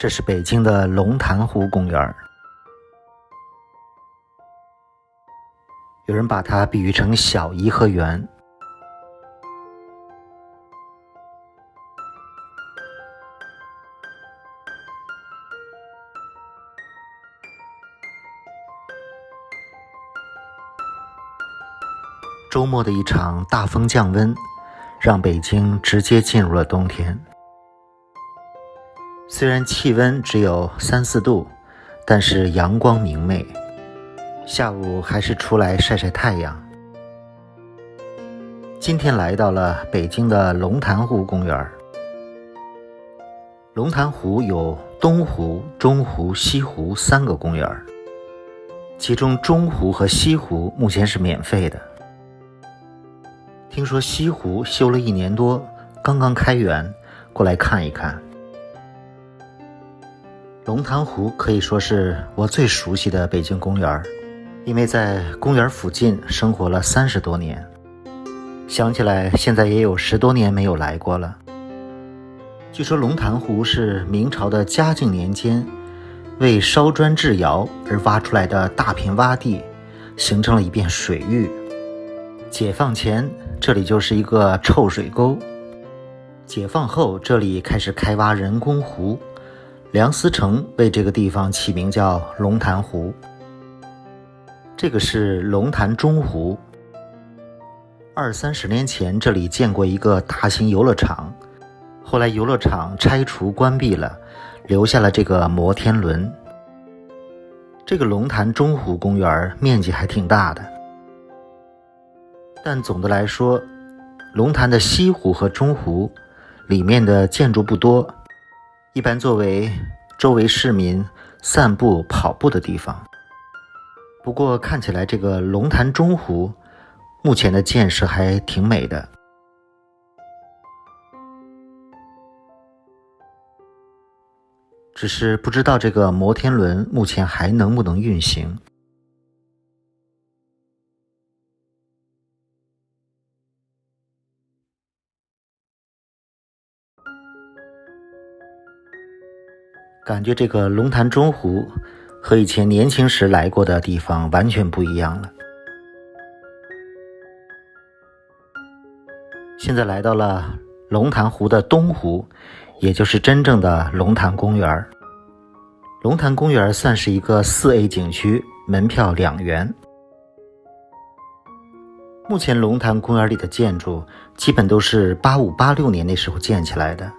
这是北京的龙潭湖公园。有人把它比喻成小颐和园。周末的一场大风降温，让北京直接进入了冬天。虽然气温只有3、4度，但是阳光明媚，下午还是出来晒晒太阳。今天来到了北京的龙潭湖公园。龙潭湖有东湖、中湖、西湖3个公园，其中中湖和西湖目前是免费的。听说西湖修了1年多，刚刚开园，过来看一看。龙潭湖可以说是我最熟悉的北京公园，因为在公园附近生活了30多年，想起来现在也有10多年没有来过了。据说龙潭湖是明朝的嘉靖年间为烧砖制窑而挖出来的大片洼地，形成了一片水域。解放前这里就是一个臭水沟，解放后这里开始开挖人工湖，梁思成为这个地方起名叫龙潭湖。这个是龙潭中湖。20-30年前这里建过一个大型游乐场，后来游乐场拆除关闭了，留下了这个摩天轮。这个龙潭中湖公园面积还挺大的，但总的来说，龙潭的西湖和中湖里面的建筑不多，一般作为周围市民散步跑步的地方。不过看起来这个龙潭中湖目前的建设还挺美的。只是不知道这个摩天轮目前还能不能运行。感觉这个龙潭中湖和以前年轻时来过的地方完全不一样了。现在来到了龙潭湖的东湖，也就是真正的龙潭公园。龙潭公园算是一个4A 景区，门票2元。目前龙潭公园里的建筑基本都是85、86年那时候建起来的。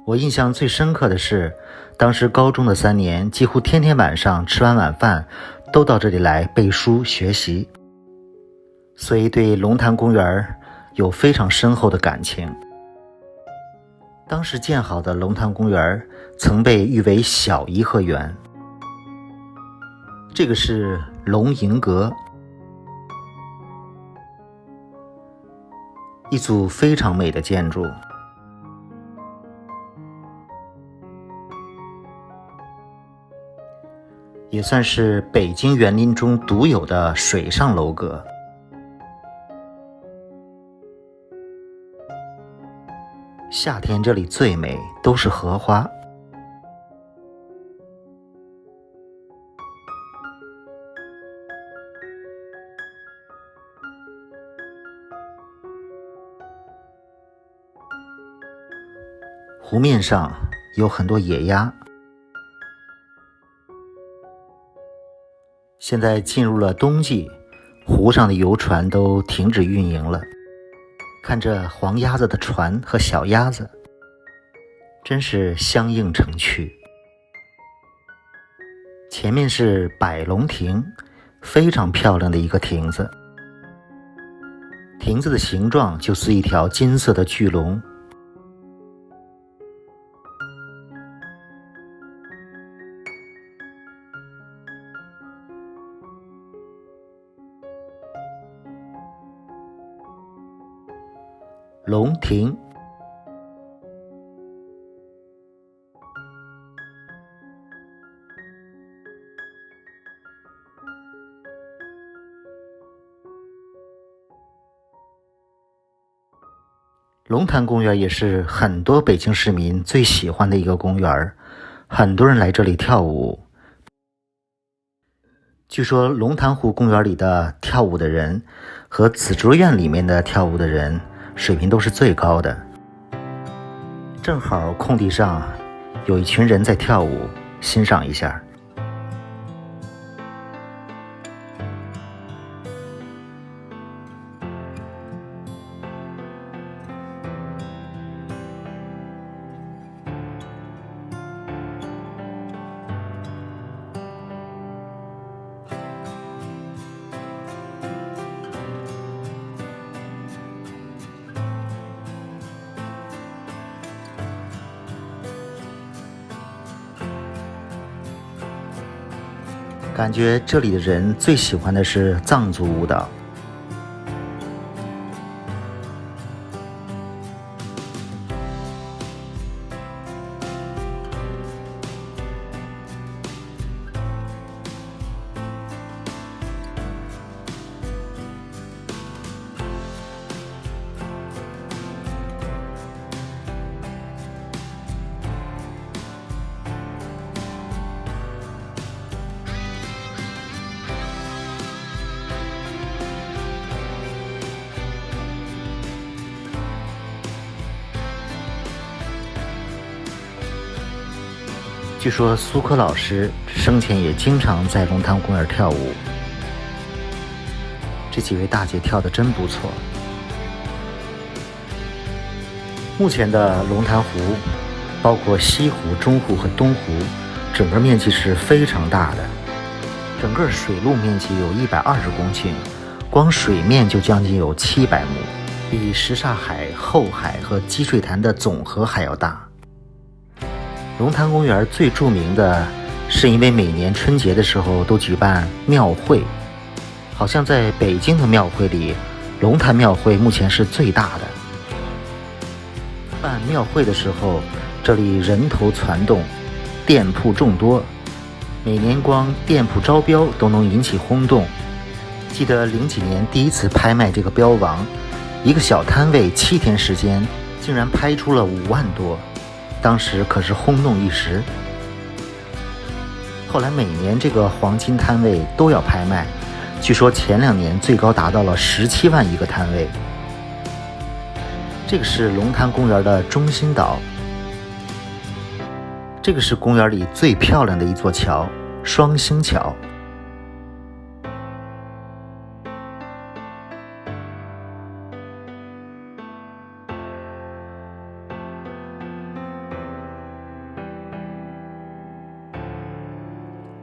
我印象最深刻的是，当时高中的3年，几乎天天晚上吃完晚饭都到这里来背书学习，所以对龙潭公园有非常深厚的感情。当时建好的龙潭公园曾被誉为小颐和园。这个是龙吟阁，一组非常美的建筑。也算是北京园林中独有的水上楼阁。夏天这里最美，都是荷花。湖面上有很多野鸭。现在进入了冬季，湖上的游船都停止运营了。看着黄鸭子的船和小鸭子，真是相映成趣。前面是百龙亭，非常漂亮的一个亭子。亭子的形状就似一条金色的巨龙。龙亭。龙潭公园也是很多北京市民最喜欢的一个公园，很多人来这里跳舞。据说龙潭湖公园里的跳舞的人和紫竹院里面的跳舞的人水平都是最高的。正好空地上有一群人在跳舞，欣赏一下。感觉这里的人最喜欢的是藏族舞蹈。据说苏柯老师生前也经常在龙潭公园跳舞。这几位大姐跳得真不错。目前的龙潭湖，包括西湖、中湖和东湖，整个面积是非常大的，整个水陆面积有120公顷，光水面就将近有700亩，比什刹海、后海和积水潭的总和还要大。龙潭公园最著名的是因为每年春节的时候都举办庙会，好像在北京的庙会里，龙潭庙会目前是最大的。办庙会的时候，这里人头攒动，店铺众多，每年光店铺招标都能引起轰动。记得零几年第一次拍卖这个标王，一个小摊位7天时间竟然拍出了5万多，当时可是轰动一时。后来每年这个黄金摊位都要拍卖，据说前2年最高达到了17万一个摊位。这个是龙潭公园的中心岛，这个是公园里最漂亮的一座桥——双星桥。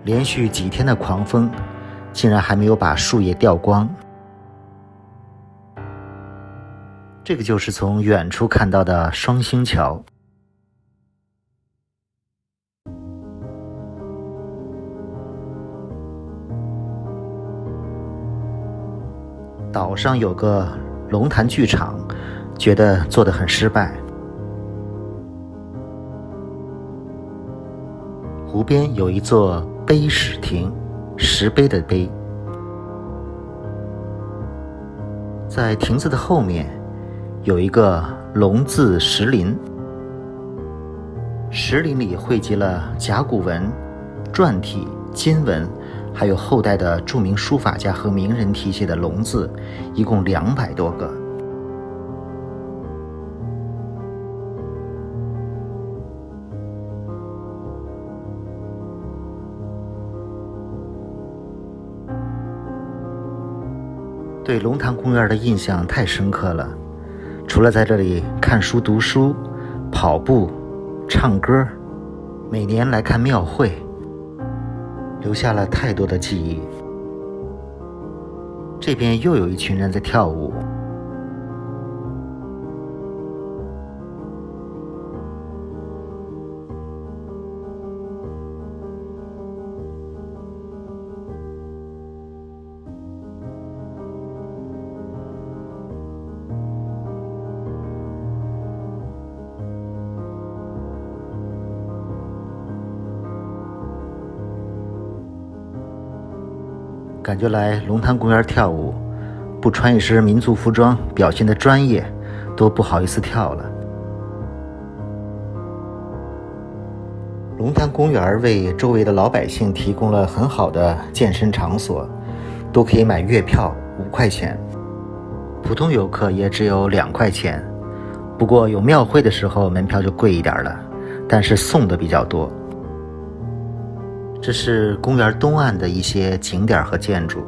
连续几天的狂风，竟然还没有把树叶掉光。这个就是从远处看到的双星桥。岛上有个龙潭剧场，觉得做得很失败。湖边有一座碑石亭，石碑的碑。在亭子的后面有一个龙字石林，石林里汇集了甲骨文、篆体、金文，还有后代的著名书法家和名人题写的龙字，一共200多个。对龙潭公园的印象太深刻了，除了在这里看书、读书、跑步、唱歌，每年来看庙会，留下了太多的记忆。这边又有一群人在跳舞。感觉来龙潭公园跳舞，不穿一身民族服装，表现得专业，都不好意思跳了。龙潭公园为周围的老百姓提供了很好的健身场所，都可以买月票5块钱，普通游客也只有2块钱。不过有庙会的时候门票就贵一点了，但是送的比较多。这是公园东岸的一些景点和建筑。